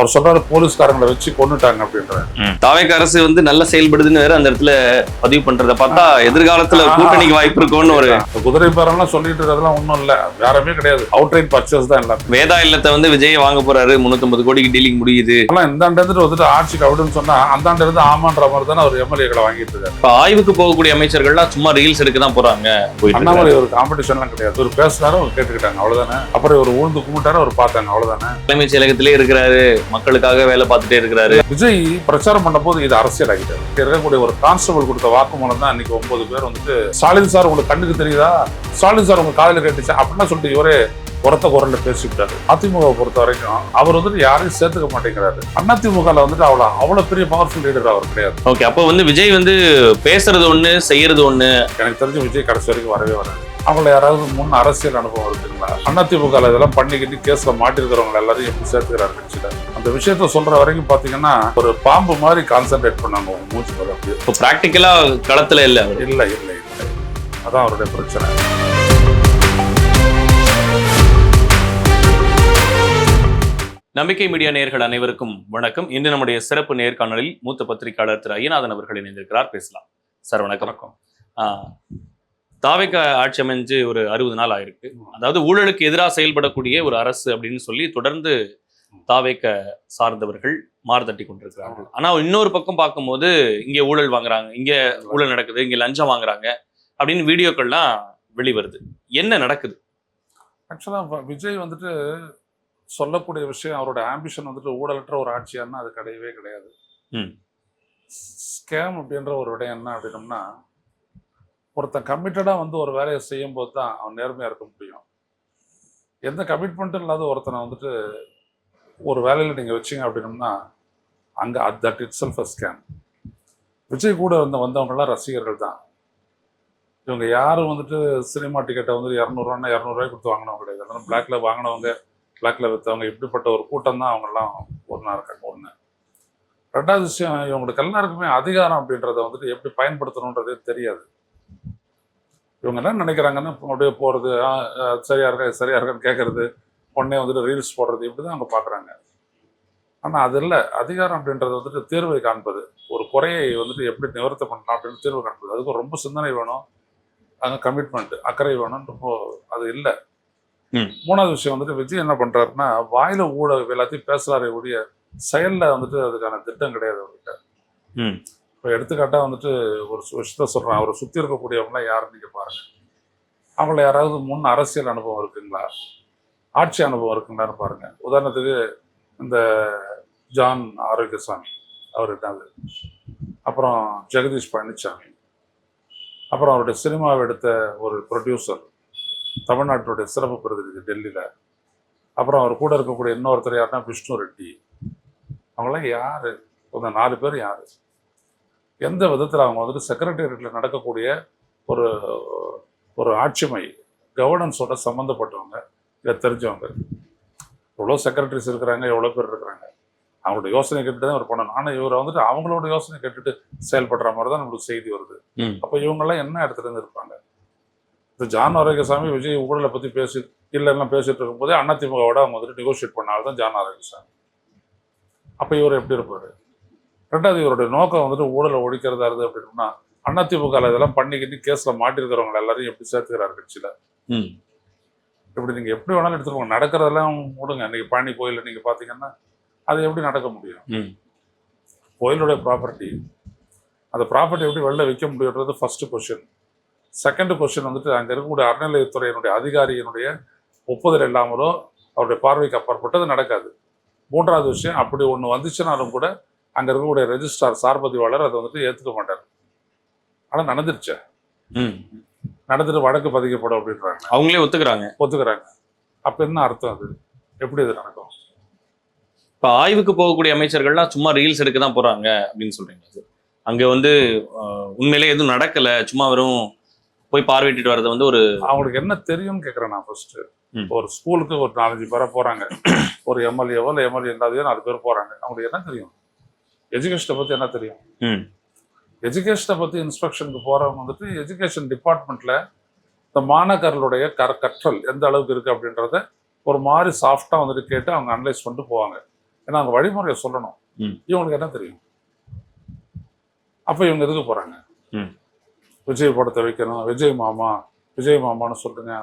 அவர் சொல்றாரு போலீஸ்காரங்களை வச்சு கொண்டுட்டாங்க அப்படின்ற. தாவேக அரசு வந்து நல்லா செயல்படுதுன்னு வேற அந்த இடத்துல பதிவு பண்றத பார்த்தா எதிர்காலத்துல கூட்டணிக்கு வாய்ப்பு இருக்கும்னு ஒரு குதிரை பேரெல்லாம் சொல்லிட்டு இருக்கிறதுலாம் ஒன்றும் இல்லை, வேறமே கிடையாது. அவுட்ரைட் பர்ச்சேஸ் தான் எல்லாம். வேதா இல்லத்தை வந்து விஜய் வாங்க போறாரு, 350 கோடிக்கு டீலிங் முடியுது. ஆனால் இந்த ஆண்டு வந்துட்டு ஆட்சிக்கு அப்படின்னு சொன்னா அந்த ஆண்டு இருந்து ஆமான்ற மாதிரி தானே அவர் எம்எல்ஏக்களை வாங்கிட்டு இருக்காரு. இப்ப ஆய்வுக்கு போகக்கூடிய அமைச்சர்கள்லாம் சும்மா ரீல்ஸ் எடுக்க தான் போறாங்க. அண்ணாமலை ஒரு காம்படிஷன்லாம் கிடையாது, ஒரு பேசினாரு அவர் கேட்டுக்கிட்டாங்க அவ்வளவுதானே. அப்புறம் ஒரு ஊழ்ந்து கும்பிட்டாரு அவர் பார்த்தாங்க அவ்வளவுதானே. தலைமைச் செயலகத்திலே இருக்கிறாரு, மக்களுக்காக வேலை பார்த்துட்டே இருக்கிறாரு. விஜய் பிரச்சாரம் பண்ண போது இது அரசியல் ஆகிட்டாரு. இருக்கக்கூடிய ஒரு கான்ஸ்டபிள் கொடுத்த வாக்குமூலம் தான் இன்னைக்கு 9 பேர் வந்துட்டு ஸ்டாலின் சார் உங்களுக்கு கண்ணுக்கு தெரியுதா, ஸ்டாலின் சார் உங்க காதல கேட்டுச்சு அப்படின்னு சொல்லிட்டு இவரே உரத்த குரல்ல பேசிவிட்டாரு. அதிமுக பொறுத்த வரைக்கும் அவர் வந்துட்டு யாரையும் சேர்த்துக்க மாட்டேங்கிறாரு. அதிமுகல வந்துட்டு அவ்வளவு பெரிய பவர்ஃபுல் லீடர் அவர் கிடையாது. ஓகே, அப்போ வந்து விஜய் வந்து பேசுறது ஒண்ணு, செய்யறது ஒண்ணு. எனக்கு தெரிஞ்சு விஜய் கடைசி வரைக்கும் வரவே வராது. அவங்கள யாராவது முன் அரசியல் அனுபவம் இருக்குங்களா? அதிமுக இதெல்லாம் பண்ணிக்கிட்டு கேஸ்ல மாட்டிருக்கிறவங்க எல்லாரையும் எப்படி சேர்த்துக்கிறாரு கட்சியில? அந்த விஷயத்த சொல்ற வரைக்கும் பாத்தீங்கன்னா ஒரு பாம்பு மாதிரி கான்சென்ட்ரேட் பண்ணாங்க மூச்சு போது. அப்படி இப்போ பிராக்டிக்கலா களத்துல இல்ல. இல்லை இல்லை இல்லை, அதான் அவருடைய பிரச்சனை. நம்பிக்கை மீடியா நேயர்கள் அனைவருக்கும் வணக்கம். இன்று நம்முடைய சிறப்பு நேர்காணலில் மூத்த பத்திரிகையாளர் திரு ஐயநாதன் அவர்கள் இணைந்திருக்கிறார். பேசலாம் சார். வணக்கம். தாவேக ஆட்சி அமைஞ்சு ஒரு 60 நாள் ஆயிருக்கு. அதாவது ஊழலுக்கு எதிராக செயல்படக்கூடிய ஒரு அரசு அப்படின்னு சொல்லி தொடர்ந்து தாவேக சார்ந்தவர்கள் மாறுதட்டி கொண்டிருக்கிறார்கள். ஆனா இன்னொரு பக்கம் பார்க்கும்போது இங்க ஊழல் வாங்குறாங்க, இங்க ஊழல் நடக்குது, இங்க லஞ்சம் வாங்குறாங்க அப்படின்னு வீடியோக்கள்லாம் வெளிவருது. என்ன நடக்குது? ஆக்சுவலா விஜய் வந்துட்டு சொல்லக்கூடிய விஷயம், அவரோட ஆம்பிஷன் வந்துட்டு ஊழலற்ற ஒரு ஆட்சியானா அது கிடையவே கிடையாது. ஸ்கேம் அப்படின்ற ஒரு விடயம் என்ன அப்படின்னம்னா, ஒருத்தன் கமிட்டடாக வந்து ஒரு வேலையை செய்யும் போது தான் அவன் நேர்மையாக இருக்க முடியும். எந்த கமிட்மெண்ட்டும் இல்லாத ஒருத்தனை வந்துட்டு ஒரு வேலையில் நீங்கள் வச்சிங்க அப்படின்னம்னா அங்கே that it self a scam. Vijay கூட வந்தவங்கெல்லாம் ரசிகர்கள் தான். இவங்க யாரும் வந்துட்டு சினிமா டிக்கெட்டை வந்து 200 ரூபாய் கொடுத்து வாங்கினவங்க கிடையாது. அதனால் பிளாக்ல வாங்கினவங்க, பிளாக்ல விற்றவங்க, இப்படிப்பட்ட ஒரு கூட்டம் தான் அவங்கெல்லாம் ஒன்றா இருக்காங்க. ஒன்று. ரெண்டாவது விஷயம், இவங்களுக்கு எல்லாருக்குமே அதிகாரம் அப்படின்றத வந்துட்டு எப்படி பயன்படுத்தணுன்றதே தெரியாது. இவங்க என்ன நினைக்கிறாங்கன்னா அப்படியே போகிறது, சரியா இருக்கான்னு கேட்கறது, உடனே வந்துட்டு ரீல்ஸ் போடுறது, இப்படி தான் அவங்க பார்க்குறாங்க. ஆனால் அது இல்லை. அதிகாரம் அப்படின்றது வந்துட்டு தீர்வை காண்பது, ஒரு குறையை வந்துட்டு எப்படி நிவர்த்தி பண்ணலாம் அப்படின்னு தீர்வு காண்பது. அதுக்கு ரொம்ப சிந்தனை வேணும், அங்கே கமிட்மெண்ட், அக்கறை வேணும். ரொம்ப அது இல்லை. மூணாவது விஷயம் வந்துட்டு விஜய் என்ன பண்ணுறாருன்னா, வாயில ஊழல் எல்லாத்தையும் பேசுகிறாரே ஒழிய செயலில் வந்துட்டு அதுக்கான திட்டம் கிடையாது அவர்கிட்ட. இப்போ எடுத்துக்காட்டாக வந்துட்டு ஒரு விஷயத்த சொல்கிறேன், அவரை சுற்றி இருக்கக்கூடியவங்களாம் யாரும் நீங்கள் பாருங்கள். அவங்கள யாராவது முன் அரசியல் அனுபவம் இருக்குங்களா, ஆட்சி அனுபவம் இருக்குங்களான்னு பாருங்கள். உதாரணத்துக்கு இந்த ஜான் ஆரோக்கியசாமி அவர்கிட்ட, அப்புறம் ஜெகதீஷ் பழனிசாமி, அப்புறம் அவருடைய சினிமாவை எடுத்த ஒரு ப்ரொடியூசர், தமிழ்நாட்டுடைய சிறப்பு பிரதிநிதி டெல்லியில், அப்புறம் அவர் கூட இருக்கக்கூடிய இன்னொருத்தர் யாருன்னா விஷ்ணு ரெட்டி. அவங்களாம் யார்? இந்த 4 பேர் யார்? எந்த விதத்தில் அவங்க வந்துட்டு செக்ரட்டேரியட்டில் நடக்கக்கூடிய ஒரு ஒரு ஆட்சிமை கவர்னன்ஸோட சம்மந்தப்பட்டவங்க, இதை தெரிஞ்சவங்க. எவ்வளோ செக்ரட்டரிஸ் இருக்கிறாங்க, எவ்வளோ பேர் இருக்கிறாங்க, அவங்களோட யோசனை கேட்டுட்டு தான் இவர் பண்ணணும். ஆனால் இவரை வந்துட்டு அவங்களோட யோசனை கேட்டுட்டு செயல்படுற மாதிரி தான் நம்மளுக்கு செய்தி வருது. அப்போ இவங்கெல்லாம் என்ன இடத்துல இருந்து இருப்பாங்க? இந்த ஜான் ஆரோக்கியசாமி விஜய் ஊழலை பற்றி இல்லைன்னா பேசிட்டு இருக்கும்போதே அதிமுகவோட அவங்க வந்துட்டு நெகோஷியேட் பண்ணால் தான் ஜான் ஆரோக்கியசாமி. அப்போ இவர் எப்படி இருப்பார்? ரெண்டாவது, இவருடைய நோக்கம் வந்துட்டு ஊழலை ஒழிக்கிறதா இருக்குது அப்படின்னா அதிமுக இதெல்லாம் பண்ணிக்கிட்டு கேஸில் மாட்டிருக்கிறவங்க எல்லாரையும் எப்படி சேர்த்துக்கிறாரு கட்சியில்? இப்படி நீங்கள் எப்படி வேணாலும் எடுத்துருவாங்க. நடக்கிறதெல்லாம் விடுங்க. இன்னைக்கு பழனி கோயிலில் நீங்கள் பார்த்தீங்கன்னா அது எப்படி நடக்க முடியும்? கோயிலுடைய ப்ராப்பர்ட்டி, அந்த ப்ராப்பர்ட்டி எப்படி வெளில விற்க முடியுன்றது ஃபர்ஸ்ட் கொஸ்டின். செகண்ட் கொஸ்டின் வந்துட்டு அங்கே இருக்கக்கூடிய அறநிலையத்துறையினுடைய அதிகாரியினுடைய ஒப்புதல் இல்லாமலோ அவருடைய பார்வைக்கு அப்பாற்பட்டது நடக்காது. மூன்றாவது விஷயம், அப்படி ஒன்று வந்துச்சுனாலும் கூட அங்கே இருக்கக்கூடிய ரெஜிஸ்ட்ரார் சார்பதிவாளர் அதை வந்துட்டு ஏற்றுக்க மாட்டார். ஆனால் நடந்துருச்சு, நடந்துட்டு வழக்கு பதிக்கப்படும் அப்படின்றாங்க. அவங்களே ஒத்துக்கிறாங்க. அப்போ என்ன அர்த்தம்? அது எப்படி இது நடக்கும்? இப்போ ஆய்வுக்கு போகக்கூடிய அமைச்சர்கள்லாம் சும்மா ரீல்ஸ் எடுக்க தான் போறாங்க அப்படின்னு சொல்றீங்க. அங்க வந்து உண்மையிலே எதுவும் நடக்கல, சும்மா வெறும் போய் பார்வையிட்டு வர்றது வந்து ஒரு அவங்களுக்கு என்ன தெரியும்னு கேட்குறேன் நான். ஃபர்ஸ்ட் ஒரு ஸ்கூலுக்கு ஒரு 4-5 பேரை போறாங்க, ஒரு எம்எல்ஏவோ இல்லை எம்எல்ஏ இல்லாதையோ 4 பேர் போறாங்க. அவங்களுக்கு என்ன தெரியும்? எஜுகேஷனை பற்றி என்ன தெரியும்? எஜுகேஷனை பற்றி இன்ஸ்பெக்ஷனுக்கு போகிறவங்க வந்துட்டு எஜுகேஷன் டிபார்ட்மெண்ட்டில் இந்த மாணவர்களுடைய கற்றல் எந்த அளவுக்கு இருக்குது அப்படின்றத ஒரு மாதிரி சாஃப்டாக வந்துட்டு கேட்டு அவங்க அனலைஸ் பண்ணிட்டு போவாங்க. ஏன்னா அவங்க வழிமுறையை சொல்லணும். ம். இவங்களுக்கு என்ன தெரியும்? அப்போ இவங்க எதுக்கு போகிறாங்க? ம். விஜய் படத்தை வைக்கணும், விஜய் மாமா விஜய் மாமான்னு சொல்லுங்க.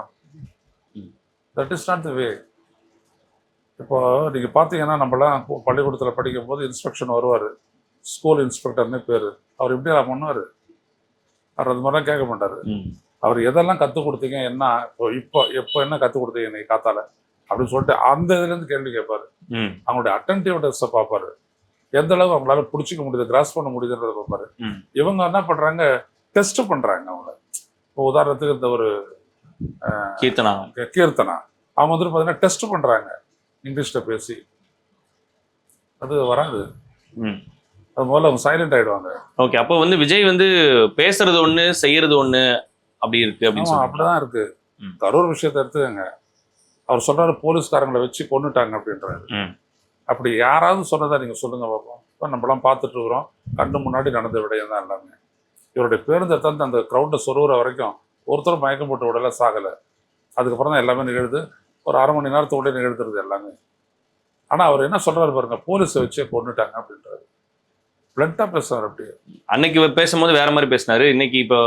ம். தட் இஸ் நாட் த வே. இப்போ நீங்கள் பார்த்தீங்கன்னா நம்மளாம் பள்ளிக்கூடத்தில் படிக்கும் போது இன்ஸ்பெக்ஷன் வருவார், ஸ்கூல் இன்ஸ்பெக்டர்னு பேர். அவர் எப்படி பண்ணுவார்? அவர் அது மாதிரிலாம் கேட்க மாட்டார். ம். அவர் எதெல்லாம் கற்றுக் கொடுத்தீங்க, என்ன இப்போ என்ன கற்றுக் கொடுத்தீங்க இன்னைக்கு காத்தால அப்படின்னு சொல்லிட்டு அந்த இதுலேருந்து கேள்வி கேட்பாரு. ம். அவங்களுடைய அட்டென்டிவ்னஸை பார்ப்பாரு, எந்த அளவுக்கு அவங்களால பிடிச்சிக்க முடியுது, கிராஸ் பண்ண முடியுதுன்றதை பார்ப்பாரு. ம். இவங்க என்ன பண்ணுறாங்க? டெஸ்ட் பண்ணுறாங்க அவங்கள. இப்போ உதாரணத்துக்கு இந்த ஒரு கீர்த்தனா, அவங்க வந்துட்டு பார்த்தீங்கன்னா டெஸ்ட் பண்ணுறாங்க இங்கிலீஷில் பேசி. அது வராது. ம். அது முதல்ல அவங்க சைலண்ட் ஆகிடுவாங்க. ஓகே, அப்போ வந்து விஜய் வந்து பேசுறது ஒண்ணு செய்யறது ஒண்ணு அப்படி இருக்கு அப்படின்னு ஆமாம், சொல்றீங்களா? அப்படிதான் இருக்கு. ம். கரூர் விஷயத்தை எடுத்துக்கங்க. அவர் சொல்றாரு போலீஸ்காரங்களை வச்சு கொன்னுட்டாங்க அப்படின்றாரு. ம். அப்படி யாராவது சொன்னதா நீங்க சொல்லுங்க பார்ப்போம். இப்போ நம்மளாம் பார்த்துட்டு இருக்கிறோம், கண்ணு முன்னாடி நடந்த விடயம் தான் எல்லாமே. இவருடைய பேருந்தை தந்து அந்த கிரௌண்டை சொருகிற வரைக்கும் ஒருத்தரும் மயக்கம் போட்டு விடல, சாகலை. அதுக்கப்புறம் தான் எல்லாமே நிகழ்து. ஒரு அரை மணி நேரத்தோடய நிகழ்த்துறது எல்லாமே. ஆனால் அவர் என்ன சொல்றாரு பாருங்க, போலீஸை வச்சே கொன்னுட்டாங்க அப்படின்றாரு. பிளண்டா பேசுறாரு. அப்படி அன்னைக்கு பேசும்போது வேற மாதிரி பேசினாரு, இன்னைக்கு இப்போ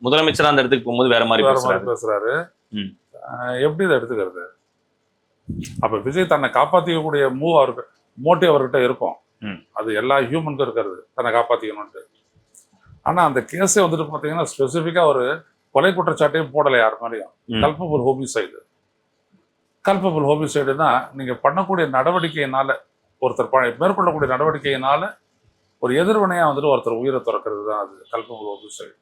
முதலமைச்சரா அந்த இடத்துக்கு போகும்போது வேற மாதிரி பேசுறாரு. ம். எப்படி இதை எடுத்துக்கிறது? அப்ப விஜய் தன்னை காப்பாற்றிக்கக்கூடிய அவருக்கு மோட்டிவ் அவர்கிட்ட இருக்கும். ம். அது எல்லா ஹியூமனுக்கும் இருக்கிறது, தன்னை காப்பாற்றிக்கணும்ட்டு. ஆனா அந்த கேஸே வந்துட்டு பார்த்தீங்கன்னா ஸ்பெசிஃபிக்கா ஒரு கொலை குற்றச்சாட்டையும் போடலை யார் மாதிரியும். Culpable homicide. கல்பபிள் ஹோமிசைடுனா நீங்க பண்ணக்கூடிய நடவடிக்கையினால, ஒருத்தர் மேற்கொள்ளக்கூடிய நடவடிக்கையினால ஒரு எதிர்வினையா வந்துட்டு ஒருத்தர் உயிரை துறக்கிறது தான் அது கல்பபிள் ஹோமிசைடு.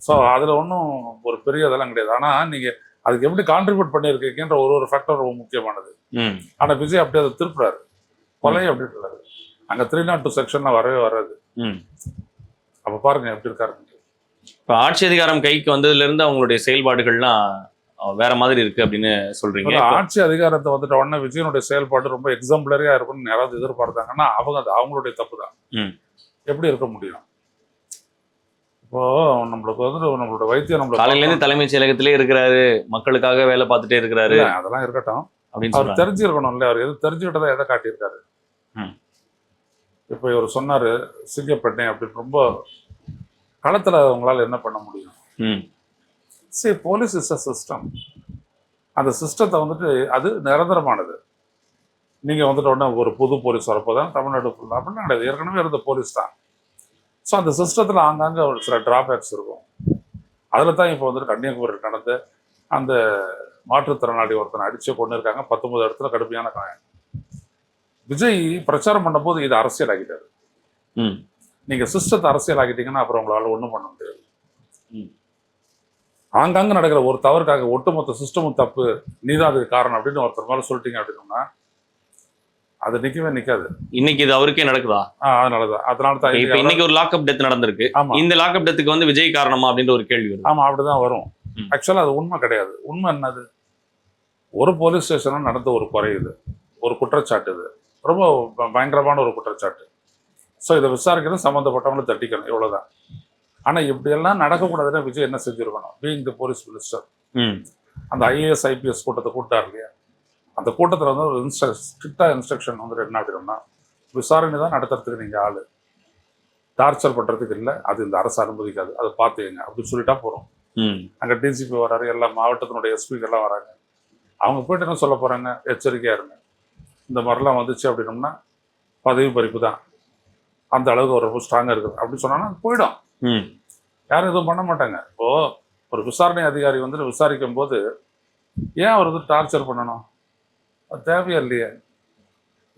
ஸோ அதுல ஒன்றும் ஒரு பெரிய இதெல்லாம் கிடையாது. ஆனா நீங்க அதுக்கு எப்படி கான்ட்ரிபியூட் பண்ணியிருக்கீங்கன்ற ஒரு ஃபேக்டர் ரொம்ப முக்கியமானது. ஆனா விஜய் அப்படியே அதை திருப்புறாரு, கொலை அப்படின்றாரு. அங்க 302 செக்ஷன்லாம் வரவே வராது. அப்ப பாருங்க எப்படி இருக்காரு. இப்போ ஆட்சி அதிகாரம் கைக்கு வந்ததுல இருந்து அவங்களுடைய செயல்பாடுகள்லாம் வேற மாதிரி இருக்கு அப்படின்னு சொல்றீங்க. ஆட்சி அதிகாரத்தை வந்துட்ட உடனே விஜயனுடைய செயல்பாடு ரொம்ப எக்ஸாம்பிளரியா இருக்கும்னு யாராவது எதிர்பார்த்தாங்கன்னா அவங்களுடைய தப்பு தான். எப்படி இருக்க முடியும்? இப்போ நம்மளுக்கு வந்து நம்மளோட வைத்தியம் காலையில இருந்து தலைமைச் செயலகத்திலே இருக்கிறாரு, மக்களுக்காக வேலை பார்த்துட்டே இருக்கிறாரு, அதெல்லாம் இருக்கட்டும். அப்படின்னு அவர் தெரிஞ்சிருக்கணும்ல, அவர் எது தெரிஞ்சுக்கிட்டதா எதை காட்டியிருக்காரு. இப்போ இவர் சொன்னாரு சிங்கப்பேட்டை அப்படின்னு, ரொம்ப களத்துல அவங்களால என்ன பண்ண முடியும்? சரி, போலீஸ் இஸ் அ சிஸ்டம். அந்த சிஸ்டத்தை வந்துட்டு அது நிரந்தரமானது. நீங்க வந்துட்டு உடனே ஒரு புது போலீஸ் வரப்போதான் தமிழ்நாடு ஃபுல்லா அப்படின்னு கிடையாது, ஏற்கனவே இருந்த போலீஸ் தான். ஸோ அந்த சிஸ்டத்தில் ஆங்காங்கே ஒரு சில டிராபேக்ஸ் இருக்கும். அதில் தான் இப்போ வந்துட்டு கன்னியாகுமரி நடந்த அந்த மாற்றுத்திறனாளி ஒருத்தனை அடிச்சு கொண்டு இருக்காங்க, 19 இடத்துல கடுமையான காயம். விஜய் பிரச்சாரம் பண்ணும்போது இது அரசியல் ஆகிட்டாரு. நீங்க சிஸ்டத்தை அரசியல் ஆகிட்டீங்கன்னா அப்புறம் உங்களால ஒன்றும் பண்ண முடியாது. ஆங்காங்க நடக்கிற ஒரு தவறுக்காக ஒட்டுமொத்த சிஸ்டமும் தப்பு, நீதான் அதுக்கு காரணம் அப்படின்னு ஒருத்தர் மேலே சொல்லிட்டீங்க அப்படின்னா அது நிக்கவே நிக்காது. இன்னைக்கு இது அவருக்கே நடக்குதா? அதனால தான் இப்ப இன்னைக்கு ஒரு லாக்அப் டெத் நடந்திருக்கு. இந்த லாக்அப் டெத்துக்கு வந்து விஜய் காரணமா அப்படின்ற ஒரு கேள்வி வருது. ஆமா, அப்படிதான் வரும். ஆக்சுவலா அது உண்மை கிடையாது. உண்மை என்னது? ஒரு போலீஸ் ஸ்டேஷன்ல நடந்த ஒரு குறை, இது ஒரு குற்றச்சாட்டு, இது ரொம்ப பயங்கரமான ஒரு குற்றச்சாட்டு. ஸோ இதை விசாரிக்கணும், சம்மந்தப்பட்டவங்களை தட்டிக்கணும், இவ்வளவுதான். ஆனா இப்படியெல்லாம் நடக்கக்கூடாதுன்னா விஜய் என்ன செஞ்சிருக்கணும்? பீயிங் தி போலீஸ் மினிஸ்டர், அந்த ஐஏஎஸ் ஐபிஎஸ் கூட்டத்தை கூட்டார் இல்லையா, அந்த கூட்டத்தில் வந்து ஒரு ஸ்ட்ரிக்டா இன்ஸ்ட்ரக்ஷன் வந்துட்டு என்ன அப்படின்னா, விசாரணை தான் நடத்துறதுக்கு நீங்க ஆளு, டார்ச்சர் பண்றதுக்கு இல்லை, அது இந்த அரசு அனுமதிக்காது, அதை பார்த்துங்க அப்படின்னு சொல்லிட்டா போறோம். அங்க டிஜிபி வராரு, எல்லா மாவட்டத்தினுடைய எஸ்பிக்கெல்லாம் வராங்க. அவங்க போயிட்டு என்ன சொல்ல போறாங்க? எச்சரிக்கையா இருங்க, இந்த மாதிரிலாம் வந்துச்சு அப்படின்னோம்னா பதவி பறிப்பு தான், அந்த அளவுக்கு ஒரு ரொம்ப ஸ்ட்ராங்கா இருக்குது அப்படின்னு சொன்னா போயிடும். யாரும் எதுவும் பண்ண மாட்டாங்க. இப்போ ஒரு விசாரணை அதிகாரி வந்துட்டு விசாரிக்கும் போது ஏன் அவர் வந்து டார்ச்சர் பண்ணணும்? அது தேவையா இல்லையே.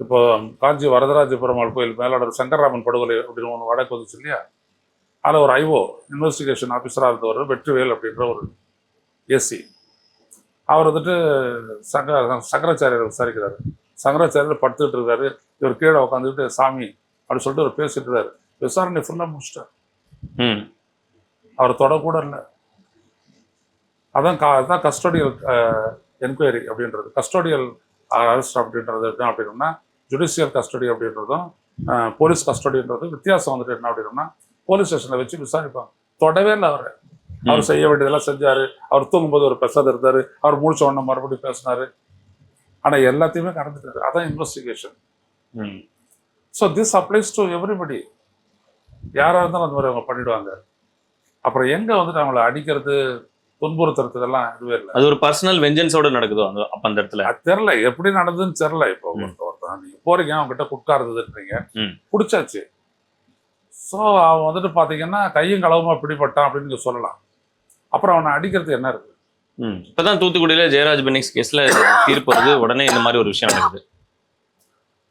இப்போ காஞ்சி வரதராஜ பெருமாள் கோயில் மேலாளர் சங்கர்ராமன் படுகொலை அப்படின்னு ஒன்று வழக்கு வந்துச்சு இல்லையா, அதில் ஒரு ஐஓ இன்வெஸ்டிகேஷன் ஆஃபீஸராக இருந்தவர் வெற்றிவேல் அப்படின்ற ஒரு ஏசி, அவர் வந்துட்டு சங்கராச்சாரியரை விசாரிக்கிறாரு. சங்கராச்சாரியர் படுத்துக்கிட்டு இருக்காரு, இவர் கீழே உட்காந்துக்கிட்டு சாமி அப்படின்னு சொல்லிட்டு அவர் பேசிட்டு இருக்காரு. விசாரணை ஃபுல்லாக முடிச்சிட்டார், அவர் தொடக்கூட இல்லை. அதான் கஸ்டோடியல் என்கொயரி அப்படின்றது. கஸ்டோடியல் அரெஸ்ட் அப்படின்றது என்ன அப்படின்னா, ஜுடிஷியல் கஸ்டடி அப்படின்றதும் போலீஸ் கஸ்டடின்றதும் வித்தியாசம் வந்துட்டு என்ன அப்படின்னா, போலீஸ் ஸ்டேஷனில் வச்சு விசாரிப்பாங்க. தொடவே இல்லை அவர் செய்ய வேண்டியதெல்லாம் செஞ்சாரு. அவர் தூங்கும்போது ஒரு பெசாத இருந்தாரு, அவர் முடிச்ச உடனே மறுபடியும் பேசினாரு. ஆனா எல்லாத்தையுமே கடந்துட்டாரு. அதான் இன்வெஸ்டிகேஷன். ம். So this applies to everybody. யாராக இருந்தாலும் அந்த மாதிரி அவங்க பண்ணிடுவாங்க. அப்புறம் எங்க வந்துட்டு அவங்கள அடிக்கிறது, துன்புறுத்துறதுக்கெல்லாம் இதுவே இல்லை. அது ஒரு பர்சனல் வெஞ்சன்ஸோட நடக்குதோ அப்ப அந்த இடத்துல? அது தெரில, எப்படி நடந்ததுன்னு தெரில. இப்போ ம். ஒருத்தன் நீங்க போறீங்க, அவங்க கிட்ட குட்கா இருந்ததுன்றீங்க, ம். பிடிச்சாச்சு. ஸோ அவன் வந்துட்டு பார்த்தீங்கன்னா கையும் களவுமா பிடிபட்டான் அப்படின்னு நீங்க சொல்லலாம். அப்புறம் அவனை அடிக்கிறது என்ன இருக்கு? இப்பதான் தூத்துக்குடியில ஜெயராஜ் பெனிக்ஸ் கேஸ்ல தீர்ப்பு வருது, உடனே இந்த மாதிரி ஒரு விஷயம் நடக்குது.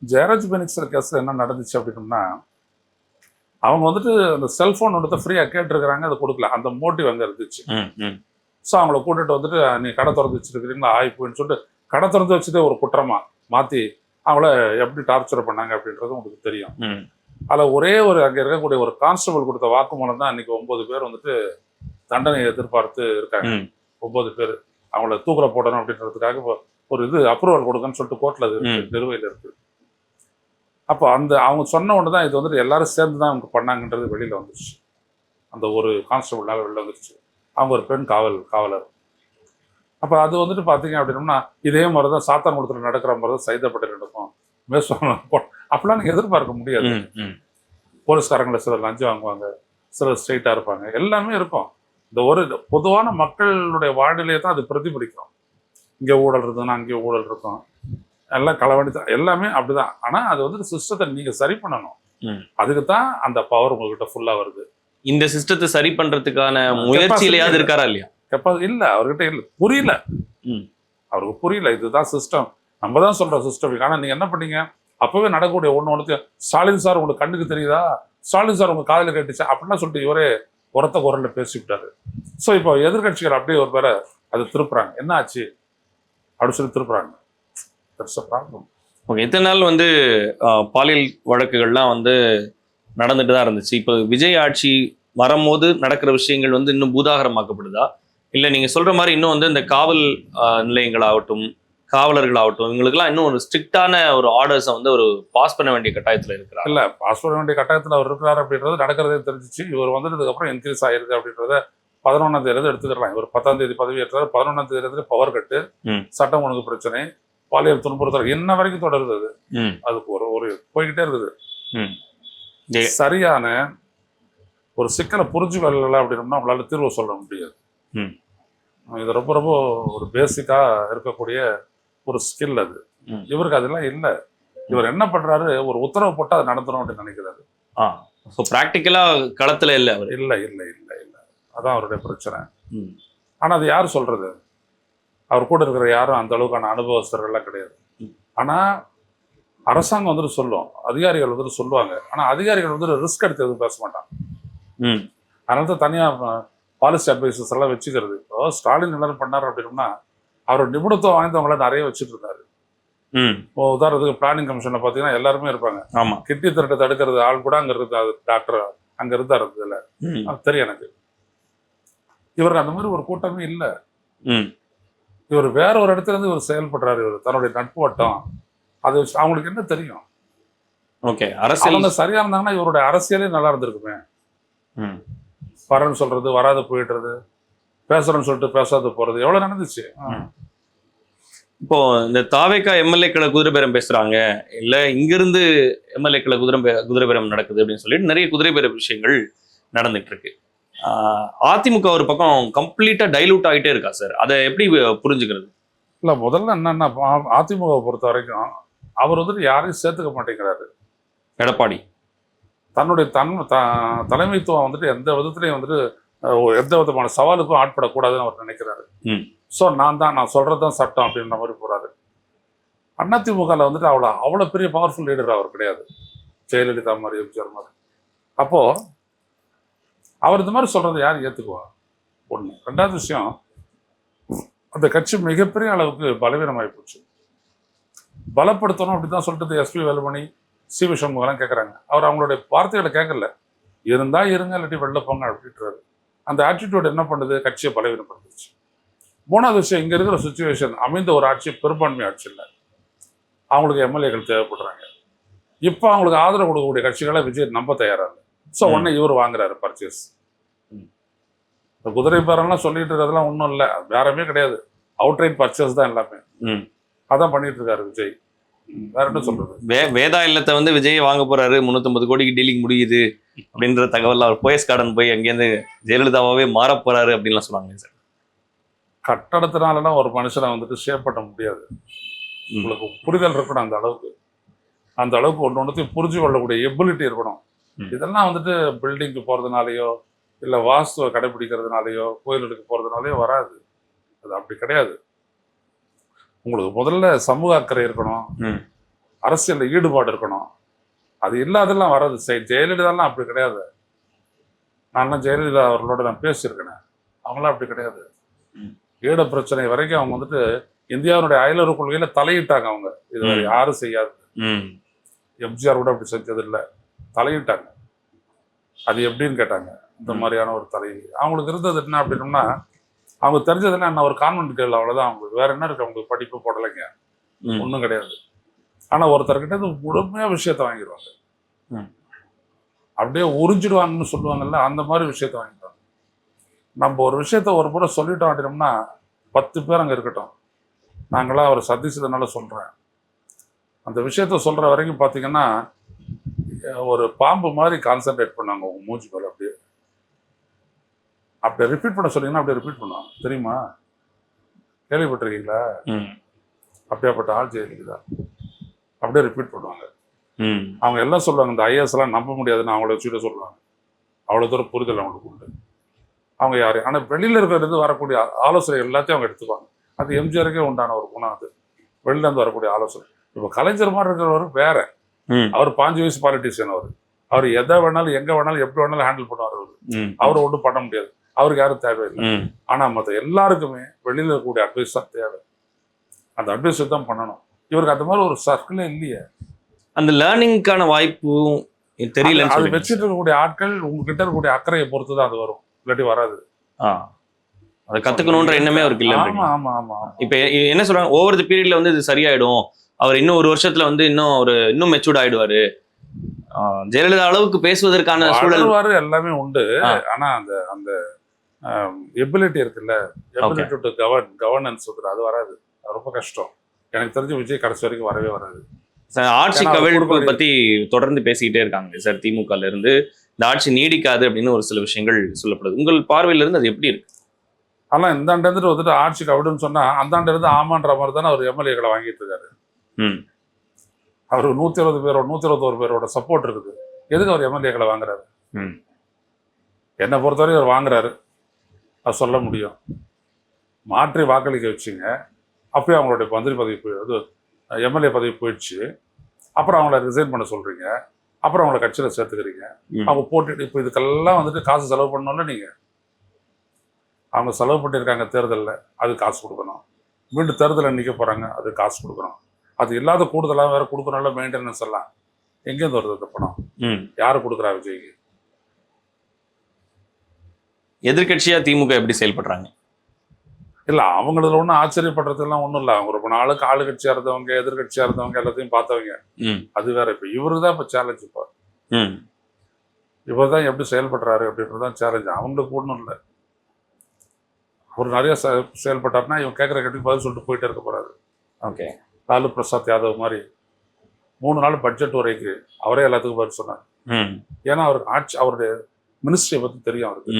ஜெயராஜ் பெனிக்ஸ் கேஸ்ல என்ன நடந்துச்சு அப்படின்னா, அவங்க வந்துட்டு அந்த செல்போன் ஒன்றத்தை ஃப்ரீயாக கேட்டுருக்குறாங்க, அதை கொடுக்கல. அந்த மோட்டிவ் அங்கே இருந்துச்சு. ஸோ அவங்கள கூட்டிட்டு வந்துட்டு நீ கடை திறந்து வச்சுருக்கிறீங்களா ஆயிப்போன்னு சொல்லிட்டு கடை திறந்து வச்சுட்டு ஒரு குற்றமா மாற்றி அவங்கள எப்படி டார்ச்சர் பண்ணாங்க அப்படின்றது உங்களுக்கு தெரியும். அதில் ஒரே ஒரு அங்கே இருக்கக்கூடிய ஒரு கான்ஸ்டபிள் கொடுத்த வாக்குமூலம் தான் இன்னைக்கு 9 பேர் வந்துட்டு தண்டனை எதிர்பார்த்து இருக்காங்க. 9 பேர் அவங்கள தூக்கில போடணும் அப்படின்றதுக்காக ஒரு இது அப்ரூவல் கொடுக்கன்னு சொல்லிட்டு கோர்ட்டில் நிலுவையில் இருக்கு. அப்போ அவங்க சொன்ன ஒன்று தான் இது வந்துட்டு எல்லாரும் சேர்ந்து தான் அவங்க பண்ணாங்கன்றது வெளியில் வந்துருச்சு. அந்த ஒரு கான்ஸ்டபிள்னால வெளில வந்துருச்சு. அவங்க ஒரு பெண் காவலர். அப்போ அது வந்துட்டு பார்த்தீங்க அப்படின்னா இதே மாதிரி தான் சாத்தான்குளத்தில் நடக்கிற மாதிரி தான் சைதாப்பேட்டையில் நடக்கும், அப்படிலாம் நீங்கள் எதிர்பார்க்க முடியாது. போலீஸ்காரங்களை சிலர் லஞ்சம் வாங்குவாங்க, சிலர் ஸ்ட்ரெயிட்டாக இருப்பாங்க, எல்லாமே இருக்கும். இந்த ஒரு பொதுவான மக்களுடைய வாழ்நிலையை தான் அது பிரதிபலிக்கும். இங்கே ஊழல் இருந்ததுன்னா அங்கேயும் ஊழல் இருக்கும், எல்லாம் களவாணி தான், எல்லாமே அப்படிதான். ஆனால் அது வந்துட்டு சிஸ்டத்தை நீங்கள் சரி பண்ணணும். அதுக்கு தான் அந்த பவர் உங்ககிட்ட ஃபுல்லாக வருது. இந்த சிஸ்டத்தை சரி பண்றதுக்கான முயற்சியிலையாவது இருக்காரா இல்லையா? இல்லை, அவர்கிட்ட இல்லை, புரியல. அவருக்கு புரியல இதுதான் சிஸ்டம், நம்ம தான் சொல்ற சிஸ்டம். ஆனால் நீங்கள் என்ன பண்ணீங்க, அப்பவே நடக்கக்கூடிய ஒன்று ஸ்டாலின் சார் உங்களுக்கு கண்ணுக்கு தெரியுதா, ஸ்டாலின் சார் உங்க காதில் கேட்டுச்சா அப்படின்னா சொல்லிட்டு இவரே உரத்த குரல்ல பேசிவிட்டாரு. ஸோ இப்போ எதிர்கட்சிகள் அப்படியே ஒரு பேரை அது திருப்புறாங்க, என்ன ஆச்சு அப்படின்னு சொல்லி திருப்புறாங்க. இத்தனை நாள் வந்து பாலியல் வழக்குகள்லாம் வந்து நடந்துட்டு தான் இருந்துச்சு. இப்போ விஜய் ஆட்சி வரும்போது நடக்கிற விஷயங்கள் வந்து இன்னும் பூதாகரமாக்கப்படுதா, இல்லை நீங்க சொல்ற மாதிரி இன்னும் வந்து இந்த காவல் நிலையங்களாகட்டும் காவலர்களாகட்டும் இவங்களுக்குலாம் இன்னும் ஒரு ஸ்ட்ரிக்டான ஒரு ஆர்டர்ஸை வந்து ஒரு பாஸ் பண்ண வேண்டிய கட்டாயத்தில் இருக்கிறார்? இல்லை, பாஸ் பண்ண வேண்டிய கட்டாயத்தில் அவர் இருக்கிறார் அப்படின்றது நடக்கிறதே தெரிஞ்சிச்சு. இவர் வந்ததுக்கு அப்புறம் இன்க்ரீஸ் ஆயிருக்கு அப்படின்றத 11ஆம் தேதி எடுத்துக்கலாம். இவர் 10ஆம் தேதி பதவி ஏற்றார், 11ஆம் தேதி பவர் கட்டு, சட்டம் ஒழுங்கு பிரச்சனை, பாலியல் துன்புறுத்தல் இன்ன வரைக்கும் தொடருது. அதுக்கு ஒரு போய்கிட்டே இருக்குது. சரியான ஒரு சிக்கலை புரிஞ்சுக்கல அப்படின்னா நம்மளால தீர்வு சொல்ல முடியாது. இது ரொம்ப ரொம்ப ஒரு பேசிக்கா இருக்கக்கூடிய ஒரு ஸ்கில் அது. இவருக்கு அதெல்லாம் இல்லை. இவர் என்ன பண்றாரு, ஒரு உத்தரவு போட்டு அதை நடத்தணும் அப்படின்னு நினைக்கிறாரு. பிராக்டிக்கலா களத்துல இல்லை அவர். இல்லை இல்லை இல்லை இல்லை, அதான் அவருடைய பிரச்சனை. ஆனா அது யார் சொல்றது, அவர் கூட இருக்கிற யாரும் அந்த அளவுக்கான அனுபவஸ்தர்கள்லாம் கிடையாது. ஆனா அரசாங்கம் வந்துட்டு சொல்லும், அதிகாரிகள் வந்துட்டு சொல்லுவாங்க. ஆனா அதிகாரிகள் வந்துட்டு ரிஸ்க் எடுத்து எதுவும் பேச மாட்டாங்க. அதனால தான் தனியா பாலிசி அட்வைசர்ஸ் எல்லாம் வச்சுக்கிறது. இப்போ ஸ்டாலின் எல்லாரும் பண்ணாரு அப்படின்னா அவர் நிபுணத்துவம் வாய்ந்தவங்கள நிறைய வச்சுட்டு இருக்காரு. உதாரணத்துக்கு பிளானிங் கமிஷன்ல பாத்தீங்கன்னா எல்லாருமே இருப்பாங்க. ஆமா, கிட்னி திருட்டை தடுக்கிறது ஆள் கூட அங்க இருந்தாரு, டாக்டர் அங்க இருந்தாரு. இதுல தெரியும் எனக்கு. இவருக்கு அந்த மாதிரி ஒரு கூட்டமே இல்லை. இவர் வேற ஒரு இடத்துல இருந்து இவர் செயல்படுறாரு. இவர் தன்னுடைய நட்பு வட்டம் அது அவங்களுக்கு என்ன தெரியும். ஓகே, அரசியல் சரியா இருந்தாங்கன்னா இவருடைய அரசியலே நல்லா இருந்திருக்குமே. வரன்னு சொல்றது, வராது போயிடுறது, பேசுறேன்னு சொல்லிட்டு பேசாத போறது எவ்வளவு நடந்துச்சு. இப்போ இந்த தாவேகா எம்எல்ஏக்களை குதிரைபேரம் பேசுறாங்க, இல்ல இங்கிருந்து எம்எல்ஏக்களை குதிரைபேரம் நடக்குது அப்படின்னு சொல்லிட்டு நிறைய குதிரைபேர விஷயங்கள் நடந்துட்டு இருக்கு. அதிமுக ஒரு பக்கம் கம்ப்ளீட்டா டைலூட் ஆகிட்டே இருக்கா சார், அதை எப்படி புரிஞ்சுக்கிறது? இல்ல, முதல்ல என்னன்னா அதிமுக பொறுத்த வரைக்கும் அவர் வந்துட்டு யாரையும் சேர்த்துக்க மாட்டேங்கிறாரு. எடப்பாடி தன்னுடைய தலைமைத்துவம் வந்துட்டு எந்த விதத்திலையும் வந்துட்டு எந்த விதமான சவாலுக்கும் ஆட்படக்கூடாதுன்னு அவர் நினைக்கிறாரு. ஸோ நான் சொல்றதுதான் சட்டம் அப்படின்ற மாதிரி போறாரு. அதிமுகவில் வந்துட்டு அவ்வளோ பெரிய பவர்ஃபுல் லீடர் அவர் கிடையாது, ஜெயலலிதா மாதிரி, எம்ஜிஆர் மாதிரி. அப்போ அவர் இந்த மாதிரி சொல்றதை யார் ஏத்துக்குவா? ஒண்ணு. ரெண்டாவது விஷயம், அந்த கட்சி மிகப்பெரிய அளவுக்கு பலவீனமாகி போச்சு. பலப்படுத்தணும் அப்படிதான் சொல்லிட்டு எஸ்பி வேலுமணி, சி வி சண்முகம்லாம் கேட்குறாங்க. அவர் அவங்களுடைய வார்த்தைகளை கேட்கல, இருந்தா இருங்க இல்லாட்டி வெளில போங்க அப்படின்றாரு. அந்த ஆட்டிடியூட் என்ன பண்ணுது, கட்சியை பலவீனப்படுத்துச்சு. மூணாவது விஷயம், இங்க இருக்கிற சுச்சுவேஷன் அமைந்த ஒரு ஆட்சி பெரும்பான்மை ஆட்சி இல்லை, அவங்களுக்கு எம்எல்ஏக்கள் தேவைப்படுறாங்க. இப்போ அவங்களுக்கு ஆதரவு கொடுக்கக்கூடிய கட்சிகளை விஜய் நம்ப தயாரா இல்லை. ஸோ உடனே இவர் வாங்குறாரு பர்ச்சேஸ். இந்த குதிரை பேரெல்லாம் சொல்லிட்டு இருக்கிறதுலாம் ஒன்றும் இல்லை, வேறமே கிடையாது, அவுட்ரைட் பர்ச்சேஸ் தான் எல்லாமே. அதான் பண்ணிட்டு இருக்காரு விஜய். வேற என்ன சொல்றது? வேதா இல்லத்தை வந்து விஜய் வாங்க போறாரு, 350 கோடிக்கு டீலிங் முடியுது அப்படின்ற தகவல், அவர் போயஸ் கார்டன் போய் அங்கேருந்து ஜெயலலிதாவே மாற போறாரு அப்படின்லாம் சொல்லுவாங்க சார். கட்டடத்தினாலலாம் ஒரு மனுஷனை வந்துட்டு ஷேப் பண்ண முடியாது. உங்களுக்கு புரிதல் இருக்கணும், அந்த அளவுக்கு ஒன்று ஒன்றுத்தையும் புரிஞ்சு கொள்ளக்கூடிய எபிலிட்டி இருக்கணும். இதெல்லாம் வந்துட்டு பில்டிங்க்கு போகிறதுனாலையோ இல்லை வாஸ்துவை கடைபிடிக்கிறதுனாலையோ கோயிலுக்கு போகிறதுனாலையோ வராது. அது அப்படி கிடையாது. உங்களுக்கு முதல்ல சமூக அக்கறை இருக்கணும், அரசியலில் ஈடுபாடு இருக்கணும். அது இல்லாதெல்லாம் வராது. ஜெயலலிதாலாம் அப்படி கிடையாது. நான்லாம் ஜெயலலிதா அவர்களோட நான் பேசியிருக்கேன். அவங்களாம் அப்படி கிடையாது. ஈழ பிரச்சனை வரைக்கும் அவங்க வந்துட்டு இந்தியாவுடைய அயலுறவு கொள்கையில தலையிட்டாங்க. அவங்க இது வேற யாரும் செய்யாது. எம்ஜிஆர் கூட அப்படி செஞ்சது இல்லை, தலையிட்டாங்க. அது எப்படின்னு கேட்டாங்க. இந்த மாதிரியான ஒரு தலைவி அவங்களுக்கு இருந்தது என்ன அப்படின்னோம்னா, அவங்க தெரிஞ்சதுன்னா என்ன, ஒரு கான்வென்ட் கேள், அவ்வளவுதான். அவங்களுக்கு வேற என்ன இருக்கு? அவங்களுக்கு படிப்பு போடலைங்க, ஒன்றும் கிடையாது. ஆனா ஒருத்தர்கிட்ட முழுமையா விஷயத்த வாங்கிடுவாங்க, அப்படியே உறிஞ்சிடுவாங்கன்னு சொல்லுவாங்கல்ல, அந்த மாதிரி விஷயத்த வாங்கிடுவாங்க. நம்ம ஒரு விஷயத்த ஒரு முறை சொல்லிட்டோம் அப்படின்னோம்னா 10 பேர் அங்கே இருக்கட்டும், நாங்களாம் அவர் சந்திச்சதுனால சொல்கிறேன், அந்த விஷயத்த சொல்கிற வரைக்கும் பார்த்தீங்கன்னா ஒரு பாம்பு மாதிரி கான்சென்ட்ரேட் பண்ணாங்க உங்க மூஞ்சி மேலே. அப்படியே ரிப்பீட் பண்ண சொன்னீங்கன்னா அப்படியே ரிப்பீட் பண்ணுவாங்க. தெரியுமா? கேள்விப்பட்டிருக்கீங்களா? அப்படியாப்பட்ட ஆள் ஜெயலலிதா. அப்படியே ரிப்பீட் பண்ணுவாங்க. அவங்க எல்லாம் சொல்லுவாங்க, இந்த ஐஏஎஸ் எல்லாம் நம்ப முடியாதுன்னு அவங்கள வச்சுட்டு சொல்லுவாங்க. அவ்வளோ தூரம் புரிதல் அவங்களுக்கு உண்டு. அவங்க யாரு? ஆனால் வெளியில இருக்கிறது வரக்கூடிய ஆலோசனை எல்லாத்தையும் அவங்க எடுத்துக்குவாங்க. அது எம்ஜிஆருக்கே உண்டான ஒரு குணம். அது வெளியில இருந்து வரக்கூடிய ஆலோசனை. இப்போ கலைஞர் மாதிரி இருக்கிறவர் வேற. அவர் 5 வயசு பாலிட்டிஷியன். அவர் எதை வேணாலும் எங்க வேணாலும் எப்படி வேணாலும் ஹேண்டில் பண்ணுவார். அவர் ஒன்றும் பண்ண முடியாது. அவருக்கு யாரும் தேவையில்லை. ஆனா மற்ற எல்லாருக்குமே வெளியில இருக்கக்கூடிய அட்வைஸ் தான் தேவை. அந்த அட்வைஸ் தான் பண்ணணும். இவருக்கு அந்த மாதிரி ஒரு சர்க்கிளே இல்லையே. அந்த லேர்னிங்கான வாய்ப்பும் தெரியல. அது வச்சுட்டு இருக்கக்கூடிய ஆட்கள் உங்ககிட்ட இருக்கக்கூடிய அக்கறையை பொறுத்து தான் அது வரும், இல்லாட்டி வராது. அதை கத்துக்கணும்ன்ற எண்ணமே அவருக்கு இல்ல. ஆமா ஆமா ஆமா. இப்ப என்ன சொல்றாங்க, ஓவர் தி பீரியட்ல வந்து இது சரியாயிடும், அவர் இன்னும் 1 வருஷத்துல வந்து இன்னும் மெச்சூர்ட் ஆயிடுவாரு, ஜெயலலிதா அளவுக்கு பேசுவதற்கான சூழல் எல்லாமே உண்டு. ஆனா அந்த அந்த எபிலிட்டி இருக்குல்ல, எபிலிட்டி டு கவர்னன்ஸ் அது வராது. அது ரொம்ப கஷ்டம். எனக்கு தெரிஞ்ச விஜய் கடைசி வரைக்கும் வரவே வராது. ஆட்சி கவிழ்ப்பு பத்தி தொடர்ந்து பேசிக்கிட்டே இருக்காங்க சார். திமுகல இருந்து இந்த ஆட்சி நீடிக்காது அப்படின்னு ஒரு சில விஷயங்கள் சொல்லப்படுது. உங்கள் பார்வையில இருந்து அது எப்படி இருக்கு? ஆனா இந்த ஆண்டு இருந்துட்டு வந்துட்டு ஆட்சி கவிடுன்னு சொன்னா அந்த ஆண்டு இருந்து ஆமான்ற மாதிரி தானே அவர் எம்எல்ஏக்களை வாங்கிட்டு இருக்காரு. அவருக்கு 120 பேரோட 121 பேரோட சப்போர்ட் இருக்குது. எதுக்கு அவர் எம்எல்ஏக்களை வாங்குறாரு? என்னை பொறுத்தவரை அவர் வாங்குறாரு, அது சொல்ல முடியும். மாற்றி வாக்களிக்க வச்சுங்க, அப்பயே அவங்களுடைய மந்திரி பதவி எம்எல்ஏ பதவி போயிடுச்சு. அப்புறம் அவங்கள ரிசைன் பண்ண சொல்றீங்க, அப்புறம் அவங்கள கட்சியில சேர்த்துக்கிறீங்க. அவங்க போட்டு இப்போ இதுக்கெல்லாம் வந்துட்டு காசு செலவு பண்ணணும்ல. நீங்க அவங்க செலவு பண்ணியிருக்காங்க தேர்தலில், அது காசு கொடுக்கணும். மீண்டும் தேர்தலில் நிற்க போறாங்க, அது காசு கொடுக்கணும். அது இல்லாத கூடுதலாக வேற கொடுக்கணும்ல, மெயின்டெனன்ஸ் எல்லாம். எங்கேருந்து வருது அந்த பணம்? யாரு கொடுக்குறா விஜய்க்கு? எதிர்கட்சியா திமுக எப்படி செயல்படுறாங்க? இல்ல அவங்களதுல ஒன்றும் ஆச்சரியப்படுறதுலாம் ஒன்றும் இல்லை. அவங்க ரொம்ப நாளுக்கு ஆளுங்கட்சியா இருந்தவங்க, எதிர்கட்சியா இருந்தவங்க எல்லாத்தையும் பார்த்தவங்க. அது வேற. இப்போ இவரு தான் இப்போ சேலஞ்ச். இப்போ இவர் தான் எப்படி செயல்படுறாரு அப்படின்றதான் சேலஞ்ச். அவங்களுக்கு ஒன்றும் இல்லை. அவர் நிறைய செயல்பட்டாருன்னா இவங்க கேட்குற கேட்டுக்கு பதில் சொல்லிட்டு போயிட்டே இருக்க போறாரு. ஓகே. லாலு பிரசாத் யாதவ் மாதிரி 3 நாள் பட்ஜெட் வரைக்கு அவரே எல்லாத்துக்கும் பதில் சொன்னார். ஏன்னா அவருக்கு ஆட்சி, அவருடைய மினிஸ்ட்ரியை பத்தி தெரியும், அவருக்கு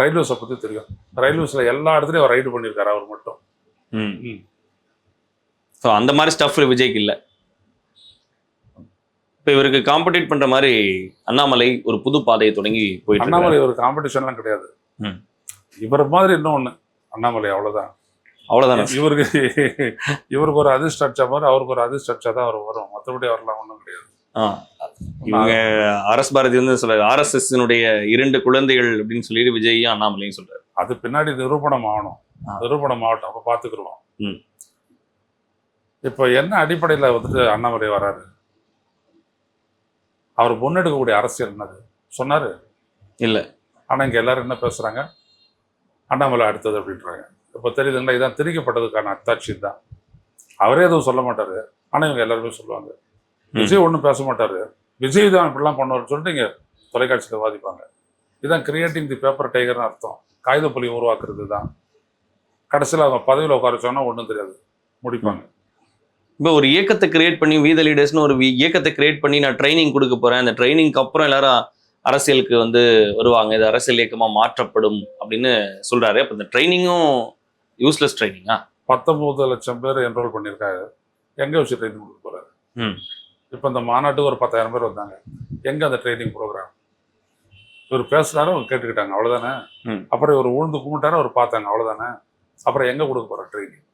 ரயில்வேஸை பத்தி தெரியும். ரயில்வேஸ்ல எல்லா இடத்துலயும் அவர் ரைடு பண்ணியிருக்காரு அவர் மட்டும். அந்த மாதிரி ஸ்டஃப் விஜய்க்கு இல்லை. இப்போ இவருக்கு காம்படிட் பண்ற மாதிரி அண்ணாமலை ஒரு புது பாதையை தொடங்கி போயிட்டு. அண்ணாமலை ஒரு காம்படிஷன்லாம் கிடையாது. இவர் மாதிரி இன்னொன்னு அண்ணாமலை, அவ்வளவுதான். இவருக்கு ஒரு அதிர்ஷ்ட அடிச்சா மாதிரி அவருக்கு ஒரு அதிர்ஷ்ட அடிச்சா தான் அவர் வரும். மற்றபடி அவர்லாம் ஒன்றும் கிடையாது. இவங்க ஆர்எஸ் பாரதி வந்து சொல்றாரு, ஆர்எஸ்எஸ்னுடைய 2 குழந்தைகள் அப்படின்னு சொல்லிட்டு விஜயும் அண்ணாமலையும் சொல்றாரு. அது பின்னாடி நிரூபணம் ஆகணும். நிரூபணம் ஆகட்டும், அப்ப பாத்துக்கிடுவோம். இப்போ என்ன அடிப்படையில வந்துட்டு அண்ணாமலை வராரு? அவர் முன்னெடுக்கக்கூடிய அரசியல் என்னது சொன்னாரு இல்ல. ஆனா இங்க எல்லாரும் என்ன பேசுறாங்க? அண்ணாமலை அடுத்தது அப்படின்றாங்க. இப்போ தெரியுதுங்களா? இதான் திணிக்கப்பட்டதுக்கான அத்தாட்சி தான். அவரே எதுவும் சொல்ல மாட்டாரு, ஆனா இவங்க எல்லாருமே சொல்லுவாங்க. விஜய் ஒன்றும் பேச மாட்டாரு, விஜய் தான் இப்படிலாம் பண்ணுவார்னு சொல்லிட்டு இங்க தொலைக்காட்சியில் வாதிப்பாங்க. இதுதான் கிரியேட்டிங் தி பேப்பர் டைகர்னு அர்த்தம். காகித புலி உருவாக்குறது தான். கடைசியில் அவங்க பதவியில் உட்கார வச்சோன்னா ஒன்றும் தெரியாது, முடிப்பாங்க. இப்போ ஒரு இயக்கத்தை கிரியேட் பண்ணி வீத லீடர்ஸ்னு ஒரு இயக்கத்தை கிரியேட் பண்ணி நான் ட்ரைனிங் கொடுக்க போறேன், அந்த ட்ரைனிங்க்கு அப்புறம் எல்லாரும் அரசியலுக்கு வந்து வருவாங்க, இது அரசியல் இயக்கமா மாற்றப்படும் அப்படின்னு சொல்றாரு. அப்ப இந்த ட்ரைனிங்கும் யூஸ்லெஸ் ட்ரைனிங்கா? 19 லட்சம் பேர் என்ரோல் பண்ணியிருக்காங்க. எங்க வச்சு ட்ரைனிங் கொடுக்க போறாரு? இப்போ இந்த மாநாட்டுக்கு ஒரு 10,000 பேர் வந்தாங்க. எங்க அந்த ட்ரைனிங் ப்ரோக்ராம்? இவர் பேசுனாரு, அவங்க கேட்டுக்கிட்டாங்க, அவ்வளவுதானே. அப்புறம் இவர் உழுந்து கும்பிட்டாரு, அவர் பார்த்தாங்க, அவ்வளவுதானே. அப்புறம் எங்க கொடுக்க போற ட்ரைனிங்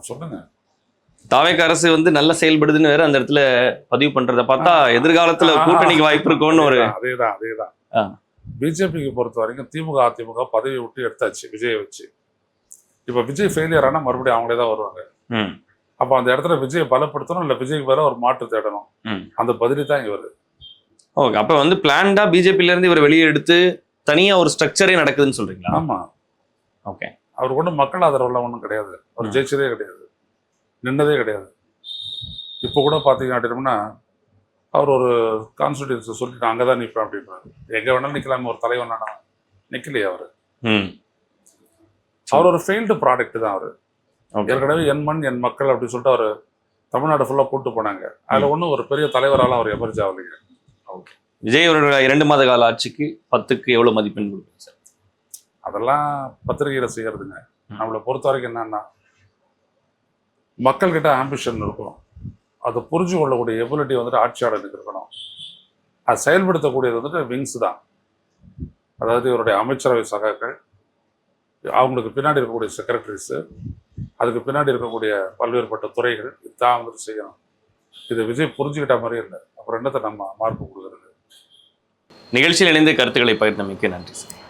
சொல்லுங்க. தாவேக அரசு வந்து நல்லா செயல்படுதுன்னு வேற அந்த இடத்துல பதிவு பண்றத பார்த்தா எதிர்காலத்துல கூட்டணிக்கு வாய்ப்பு இருக்கும்னு ஒரு அதேதான். பிஜேபிக்கு பொறுத்த வரைக்கும் திமுக அதிமுக பதவி விட்டு எடுத்தாச்சு விஜயை வச்சு. இப்ப விஜய் ஃபெயிலியர் ஆனா மறுபடியும் அவங்களே தான் வருவாங்க. அப்ப அந்த இடத்துல விஜயை பலப்படுத்தணும், இல்ல விஜய்க்கு வேற ஒரு மாற்று தேடணும். அந்த பதிலி தான் இங்க வருது. ஓகே, அப்ப வந்து பிளான்டா பிஜேபில இருந்து இவர் வெளியே எடுத்து தனியா ஒரு ஸ்ட்ரக்சரே நடக்குதுன்னு சொல்றீங்களா? ஆமா. ஓகே. அவருக்கு ஒன்றும் மக்கள் ஆதரவுலாம் ஒன்றும் கிடையாது. அவர் ஜெயிச்சதே கிடையாது, நின்னதே கிடையாது. இப்போ கூட பார்த்தீங்க அப்படின்னா அவர் ஒரு கான்ஸ்டிடியூன்சி சொல்லிட்டு அங்கே தான் நிற்பேன் அப்படின்றாரு. எங்கே வேணாலும் நிற்கலாமே, ஒரு தலைவன் நிற்கலையே அவர். அவர் ஒரு ஃபெயில்டு ப்ராடக்ட் தான் அவர். ஏற்கனவே என் மண் என் மக்கள் அப்படின்னு சொல்லிட்டு அவர் தமிழ்நாடு ஃபுல்லாக கூப்பிட்டு போனாங்க. அதில் ஒன்றும் ஒரு பெரிய தலைவரால் அவர் எமர்ஜ் ஆகலைங்க. ஓகே. விஜய் அவரோட 2 மாத கால ஆட்சிக்கு 10க்கு எவ்வளோ மதிப்பெண் கொடுக்குங்க சார்? அதெல்லாம் பத்திரிகையில் செய்யறதுங்க. நம்மளை பொறுத்த வரைக்கும் என்னன்னா, மக்கள்கிட்ட ஆம்பிஷன் இருக்கும், அதை புரிஞ்சு கொள்ளக்கூடிய எபிலிட்டி வந்துட்டு ஆட்சியாளருக்கு இருக்கணும். அதை செயல்படுத்தக்கூடியது வந்துட்டு விங்ஸ் தான். அதாவது இவருடைய அமைச்சரவை சகாக்கள், அவங்களுக்கு பின்னாடி இருக்கக்கூடிய செக்ரட்டரிஸு, அதுக்கு பின்னாடி இருக்கக்கூடிய பல்வேறுபட்ட துறைகள், இதுதான் வந்துட்டு செய்யணும். இதை விஜய் புரிஞ்சுக்கிட்ட மாதிரியே இல்லை. அப்புறம் என்னத்தை நம்ம மார்க் கொடுக்குறது? நிகழ்ச்சியில் இணைந்து கருத்துக்களை பகிர்ந்தமைக்கு நன்றி சார்.